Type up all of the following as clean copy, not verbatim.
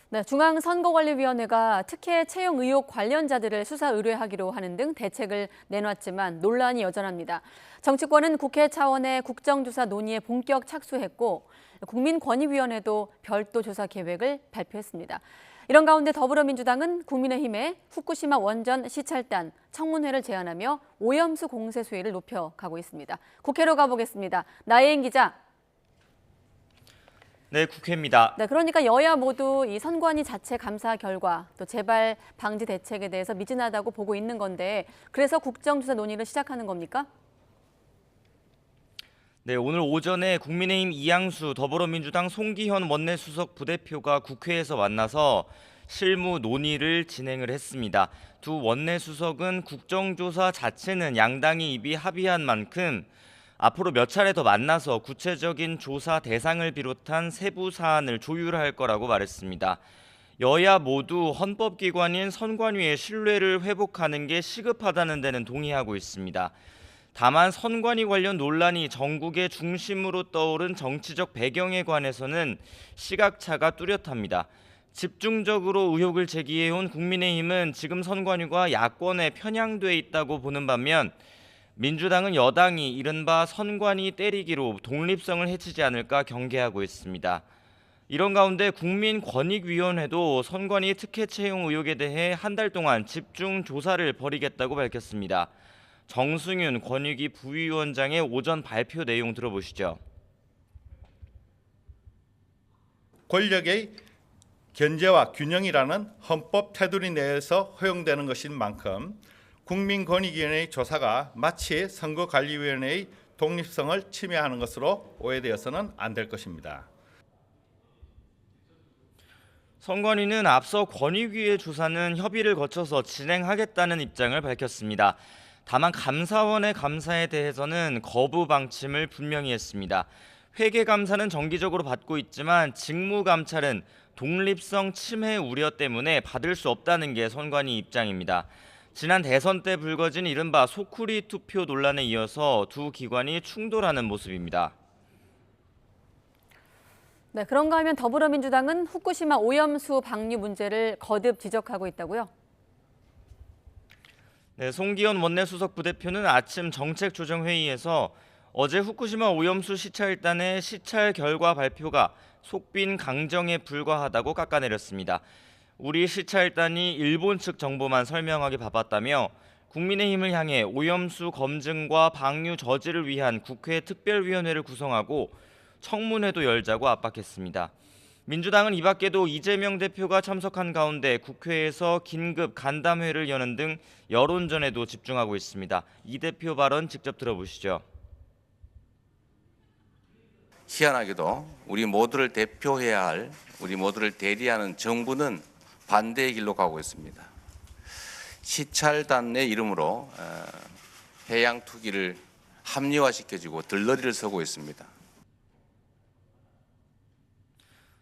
네, 중앙선거관리위원회가 특혜 채용 의혹 관련자들을 수사 의뢰하기로 하는 등 대책을 내놨지만 논란이 여전합니다. 정치권은 국회 차원의 국정조사 논의에 본격 착수했고 국민권익위원회도 별도 조사 계획을 발표했습니다. 이런 가운데 더불어민주당은 국민의힘에 후쿠시마 원전 시찰단 청문회를 제안하며 오염수 공세 수위를 높여가고 있습니다. 국회로 가보겠습니다. 나혜인 기자. 네, 국회입니다. 네, 그러니까 여야 모두 이 선관위 자체 감사 결과 또 재발 방지 대책에 대해서 미진하다고 보고 있는 건데 그래서 국정조사 논의를 시작하는 겁니까? 네, 오늘 오전에 국민의힘 이양수 더불어민주당 송기현 원내수석 부대표가 국회에서 만나서 실무 논의를 진행을 했습니다. 두 원내수석은 국정조사 자체는 양당이 이미 합의한 만큼 앞으로 몇 차례 더 만나서 구체적인 조사 대상을 비롯한 세부 사안을 조율할 거라고 말했습니다. 여야 모두 헌법기관인 선관위의 신뢰를 회복하는 게 시급하다는 데는 동의하고 있습니다. 다만 선관위 관련 논란이 전국의 중심으로 떠오른 정치적 배경에 관해서는 시각차가 뚜렷합니다. 집중적으로 의혹을 제기해온 국민의힘은 지금 선관위가 야권에 편향돼 있다고 보는 반면 민주당은 여당이 이른바 선관위 때리기로 독립성을 해치지 않을까 경계하고 있습니다. 이런 가운데 국민권익위원회도 선관위 특혜 채용 의혹에 대해 한 달 동안 집중 조사를 벌이겠다고 밝혔습니다. 정승윤 권익위 부위원장의 오전 발표 내용 들어보시죠. 권력의 견제와 균형이라는 헌법 테두리 내에서 허용되는 것인 만큼 국민권익위원회의 조사가 마치 선거관리위원회의 독립성을 침해하는 것으로 오해되어서는 안 될 것입니다. 선관위는 앞서 권익위의 조사는 협의를 거쳐서 진행하겠다는 입장을 밝혔습니다. 다만 감사원의 감사에 대해서는 거부 방침을 분명히 했습니다. 회계감사는 정기적으로 받고 있지만 직무감찰은 독립성 침해 우려 때문에 받을 수 없다는 게 선관위 입장입니다. 지난 대선 때 불거진 이른바 소쿠리 투표 논란에 이어서 두 기관이 충돌하는 모습입니다. 네, 그런가 하면 더불어민주당은 후쿠시마 오염수 방류 문제를 거듭 지적하고 있다고요? 네, 송기현 원내수석 부대표는 아침 정책조정회의에서 어제 후쿠시마 오염수 시찰단의 시찰 결과 발표가 속빈 강정에 불과하다고 깎아내렸습니다. 우리 시찰단이 일본 측 정보만 설명하기 바빴다며 국민의힘을 향해 오염수 검증과 방류 저지를 위한 국회 특별위원회를 구성하고 청문회도 열자고 압박했습니다. 민주당은 이 밖에도 이재명 대표가 참석한 가운데 국회에서 긴급 간담회를 여는 등 여론전에도 집중하고 있습니다. 이 대표 발언 직접 들어보시죠. 희한하게도 우리 모두를 대표해야 할, 우리 모두를 대리하는 정부는 반대의 길로 가고 있습니다. 시찰단의 이름으로 해양 투기를 합리화시켜주고 들러리를 서고 있습니다.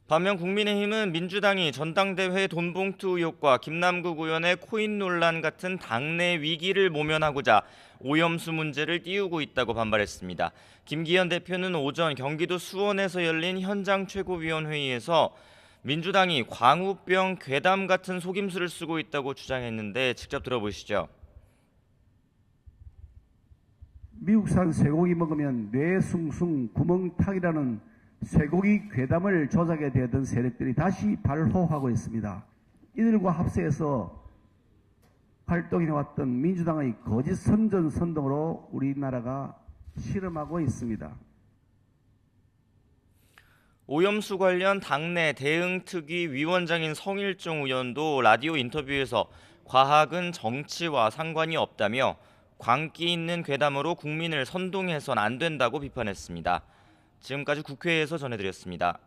반면 국민의힘은 민주당이 전당대회 돈봉투 의혹과 김남국 의원의 코인 논란 같은 당내 위기를 모면하고자 오염수 문제를 띄우고 있다고 반발했습니다. 김기현 대표는 오전 경기도 수원에서 열린 현장 최고위원회의에서 민주당이 광우병, 괴담 같은 속임수를 쓰고 있다고 주장했는데 직접 들어보시죠. 미국산 쇠고기 먹으면 뇌 숭숭 구멍탁이라는 쇠고기 괴담을 조작에 대던 세력들이 다시 발호하고 있습니다. 이들과 합세해서 활동해왔던 민주당의 거짓 선전선동으로 우리나라가 실험하고 있습니다. 오염수 관련 당내 대응특위 위원장인 성일종 의원도 라디오 인터뷰에서 과학은 정치와 상관이 없다며 광기 있는 괴담으로 국민을 선동해선 안 된다고 비판했습니다. 지금까지 국회에서 전해드렸습니다.